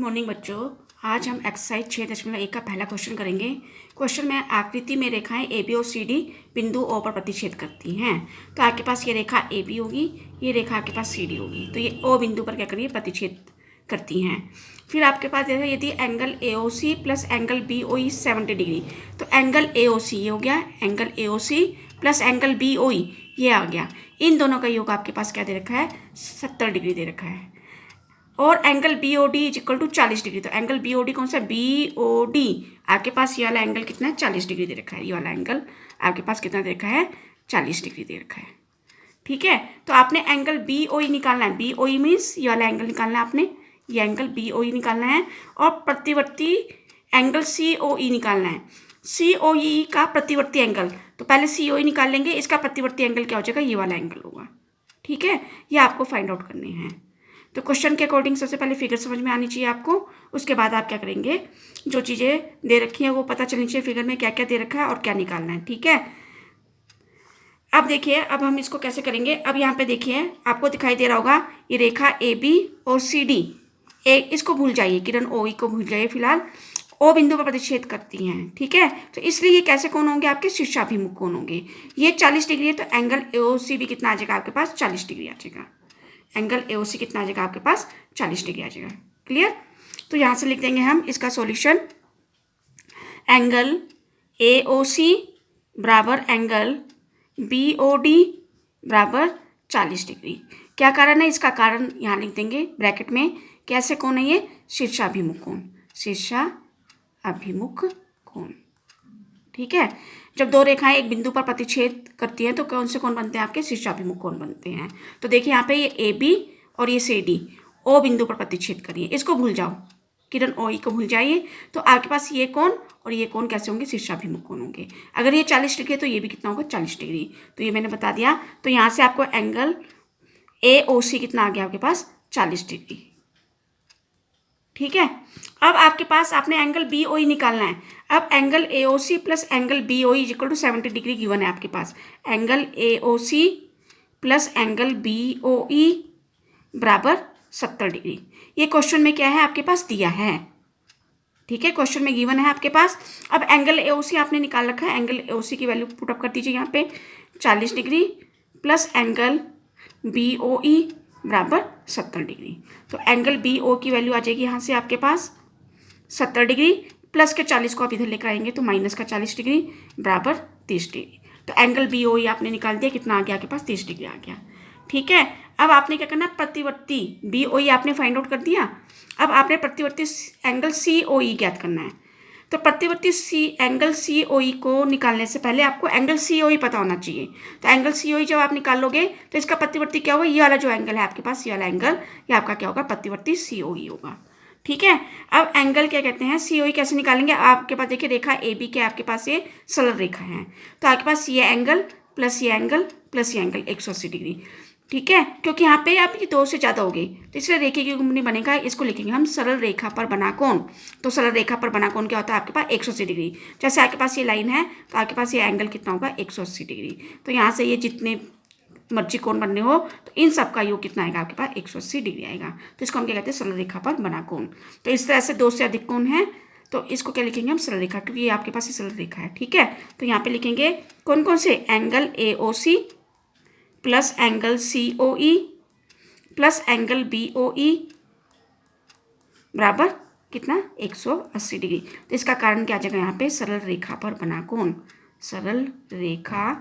Morning बच्चों, आज हम एक्सरसाइज 6.1 का पहला क्वेश्चन करेंगे। क्वेश्चन में आकृति में रेखाएं ए बी और सी डी बिंदु ओ पर प्रतिच्छेद करती हैं। तो आपके पास ये रेखा ए बी होगी, ये रेखा आपके पास सी डी होगी। तो ये ओ बिंदु पर क्या करिए, प्रतिच्छेद करती हैं। फिर आपके पास जैसे यदि angle A O C plus angle B O E 70 degree, तो एंगल ए ओ सी ये हो गया, angle A O C plus angle B O E ये आ गया। इन दोनों का योग आपके पास क्या दे रखा है, 70 डिग्री दे रखा है। और angle B O D is equal to 40 degree. तो एंगल बी ओ डी कौन सा, बी ओ डी आपके पास ये वाला एंगल कितना है, 40 डिग्री दे रखा है। ये वाला एंगल आपके पास कितना दे रखा है, 40 डिग्री दे रखा है। ठीक है, तो आपने एंगल बी ओ ई निकालना है। बी ओ ई मीन्स ये वाला एंगल निकालना है आपने, ये एंगल बी ओ ई निकालना है। और प्रतिवर्ती एंगल सी ओ ई निकालना है। सी ओ ई का प्रतिवर्ती एंगल, तो पहले सी ओ ई निकाल लेंगे, इसका प्रतिवर्ती एंगल क्या हो जाएगा, ये वाला एंगल होगा। ठीक है, ये आपको फाइंड आउट करने हैं। तो क्वेश्चन के अकॉर्डिंग सबसे पहले फिगर समझ में आनी चाहिए आपको। उसके बाद आप क्या करेंगे, जो चीज़ें दे रखी हैं वो पता चलनी चाहिए फिगर में क्या क्या दे रखा है और क्या निकालना है। ठीक है, अब देखिए, अब हम इसको कैसे करेंगे। अब यहाँ पे देखिए, आपको दिखाई दे रहा होगा ये रेखा ए बी और सी डी, इसको भूल जाइए, किरण ओ ई को भूल जाइए, फिलहाल ओ बिंदु पर प्रतिच्छेद करती हैं। ठीक है, तो इसलिए ये कैसे कोण होंगे, आपके शीर्षाभिमुख कोण होंगे। ये 40 डिग्री है, तो एंगल ए ओ सी भी कितना आ जाएगा आपके पास, 40 डिग्री आ जाएगा। एंगल ए ओ सी कितना आ जाएगा आपके पास, 40 डिग्री आ जाएगा। क्लियर, तो यहाँ से लिख देंगे हम इसका सॉल्यूशन। एंगल ए ओ सी बराबर एंगल बी ओ डी बराबर 40 डिग्री। क्या कारण है, इसका कारण यहाँ लिख देंगे ब्रैकेट में। कैसे कोण है ये, शीर्षाभिमुख कोण, शीर्षाभिमुख कोण। ठीक है, जब दो रेखाएं एक बिंदु पर प्रतिच्छेद करती हैं तो कौन से कोण बनते हैं, आपके शीर्षाभिमुख कोण बनते हैं। तो देखिए यहाँ पे ये ए बी और ये सी डी ओ बिंदु पर प्रतिच्छेद करिए, इसको भूल जाओ, किरण ओ ई को भूल जाइए। तो आपके पास ये कोण और ये कोण कैसे होंगे, शीर्षाभिमुख कोण होंगे। अगर ये 40 डिग्री है तो ये भी कितना होगा, 40 डिग्री। तो ये मैंने बता दिया। तो यहाँ से आपको एंगल ए ओ सी कितना आ गया आपके पास, 40 डिग्री। ठीक है, अब आपके पास आपने एंगल बी ओ ई निकालना है। अब angle A O C plus angle B O E is equal to 70 degree given है आपके पास। Angle A O C plus angle B O E बराबर 70 डिग्री। ये क्वेश्चन में क्या है, आपके पास दिया है। ठीक है, क्वेश्चन में गिवन है आपके पास। अब एंगल ए ओ सी आपने निकाल रखा है, एंगल ए ओ सी की वैल्यू पुट अप कर दीजिए यहाँ पे, 40 degree plus angle B O E बराबर 70 डिग्री। तो एंगल बी ओ की वैल्यू आ जाएगी यहाँ से आपके पास 70 डिग्री, प्लस के 40 को आप इधर लेकर आएंगे तो माइनस का 40 डिग्री बराबर 30 डिग्री। तो एंगल बी ओ ई आपने निकाल दिया, कितना आ गया आपके पास, 30 डिग्री आ गया। ठीक है, अब आपने क्या करना है, प्रतिवर्ती बी ओ ई आपने फाइंड आउट कर दिया। अब आपने प्रतिवर्ती एंगल सी ओ ई ज्ञात करना है। तो प्रतिवर्ती एंगल सी ओ ई को निकालने से पहले आपको एंगल सी ओ ई पता होना चाहिए। तो एंगल सी ओ ई जब आप निकाल लोगे तो इसका प्रतिवर्ती क्या होगा, ये वाला जो एंगल है आपके पास, ये वाला एंगल, ये आपका क्या होगा, प्रतिवर्ती सी ओ ई होगा। ठीक है, अब एंगल क्या कहते हैं, सी ओ ई कैसे निकालेंगे। आपके पास देखिए रेखा ए बी के आपके पास ये सरल रेखा है, तो आपके पास ये एंगल प्लस ये एंगल प्लस ये एंगल 180 डिग्री। ठीक है, क्योंकि यहाँ पे आप ये दो से ज़्यादा हो गई तो इसलिए रेखे की नहीं बनेगा, इसको लिखेंगे हम सरल रेखा पर बना कोण। तो सरल रेखा पर बना कोण क्या होता है आपके पास, 180 डिग्री। जैसे आपके पास ये लाइन है तो आपके पास ये एंगल कितना होगा, 180 डिग्री। तो यहाँ से ये जितने मर्जी कोण बनने हो तो इन सब का योग कितना आएगा आपके पास, 180 डिग्री आएगा। तो इसको हम क्या कहते हैं, सरल रेखा पर बना कोण। तो इस तरह से दो से अधिक कोण है तो इसको क्या लिखेंगे हम, सरल रेखा, क्योंकि ये आपके पास ये सरल रेखा है। ठीक है, तो यहाँ पे लिखेंगे कौन कौन से, angle A O C plus angle C O E plus angle B O E बराबर कितना, 180 डिग्री। तो इसका कारण क्या आ जाएगा यहाँ पे, सरल रेखा पर बना कोण, सरल रेखा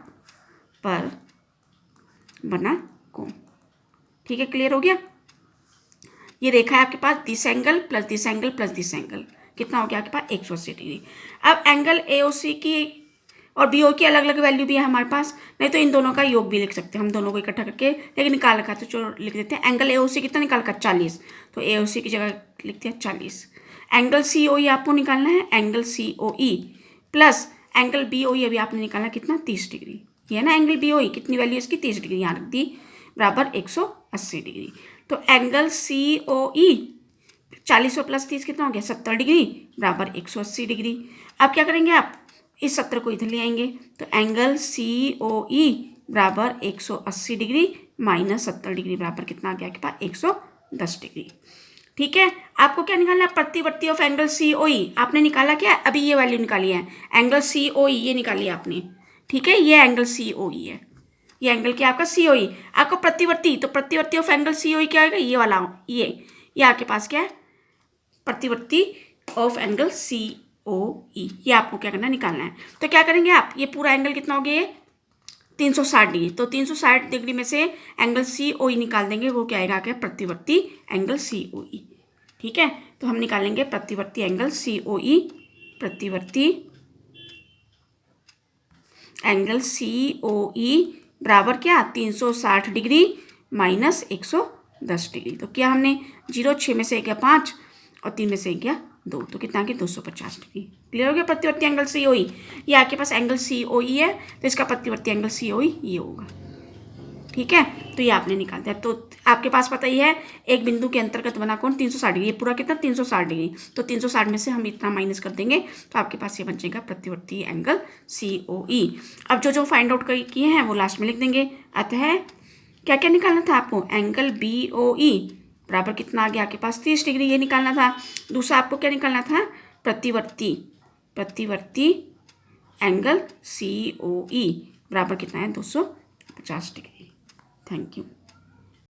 पर बना कोण। ठीक है, क्लियर हो गया। ये रेखा है आपके पास, this angle plus this angle plus this angle कितना हो गया आपके पास, 180 डिग्री। अब एंगल ए ओ सी की और बी ओ की अलग अलग वैल्यू भी है हमारे पास, नहीं तो इन दोनों का योग भी लिख सकते हैं हम, दोनों को इकट्ठा करके, लेकिन निकाल रखा तो जो लिख देते हैं। एंगल ए ओ सी कितना निकाल रखा, 40, तो ए ओ सी की जगह लिखते हैं 40। एंगल सी ओ ई आपको निकालना है, angle C O E plus angle B O E अभी आपने निकालना कितना, 30 डिग्री। ये है ना एंगल बी ओ ई, कितनी वैल्यू इसकी, 30 डिग्री, यहाँ रख दी, बराबर 180 डिग्री। तो एंगल सी ओ ई 40 और प्लस 30 कितना हो गया, 70 डिग्री बराबर 180 डिग्री। अब क्या करेंगे आप, इस 70 को इधर ले आएंगे तो एंगल सी ओ ई बराबर 180 डिग्री माइनस 70 डिग्री बराबर कितना आ गया आपके पास, 110 डिग्री। ठीक है, आपको क्या निकालना है, प्रतिवर्ती ऑफ एंगल सी ओ ई। आपने निकाला क्या, अभी ये वैल्यू निकाली है, एंगल सी ओ ई ये निकाली है आपने। ठीक है, ये एंगल सी ओ ई है, ये एंगल क्या आपका सी ओ ई। आपको प्रतिवर्ती, तो प्रतिवर्ती ऑफ एंगल सी ओ ई क्या आएगा, ये वाला, ये आपके पास क्या है, प्रतिवर्ती of angle C O E. ये आपको क्या करना है, निकालना है। तो क्या करेंगे आप, ये पूरा एंगल कितना हो गया, ये 360 डिग्री। तो 360 डिग्री में से एंगल सी ओ ई निकाल देंगे, वो क्या आएगा, क्या प्रतिवर्ती एंगल सी ओ ई। ठीक है, तो हम निकालेंगे प्रतिवर्ती एंगल सी ओ ई, प्रतिवर्ती एंगल सी ओ ई बराबर क्या, 360 डिग्री माइनस 110 डिग्री। तो क्या हमने 0, 6 में से गया 5 और 3 में से गया 2, तो कितना कि 250 डिग्री। क्लियर हो गया, प्रतिवर्ती एंगल सी ओ ई। ये आपके पास एंगल सी ओ ई है, तो इसका प्रतिवर्ती एंगल सी ओ ई ये होगा। ठीक है, तो ये आपने निकाल दिया। तो आपके पास पता ही है, एक बिंदु के अंतर्गत बना कोण 360 डिग्री, ये पूरा कितना 360 डिग्री। तो 360 में से हम इतना माइनस कर देंगे, तो आपके पास ये बन जाएगा प्रतिवर्ती एंगल सी ओ ई। अब जो जो फाइंड आउट किए हैं वो लास्ट में लिख देंगे। अतः क्या क्या निकालना था आपको, एंगल बी ओ ई बराबर कितना आ गया आपके पास 30 डिग्री, ये निकालना था। दूसरा आपको क्या निकालना था, प्रतिवर्ती एंगल सी ओ ई बराबर कितना है 250 डिग्री। Thank you.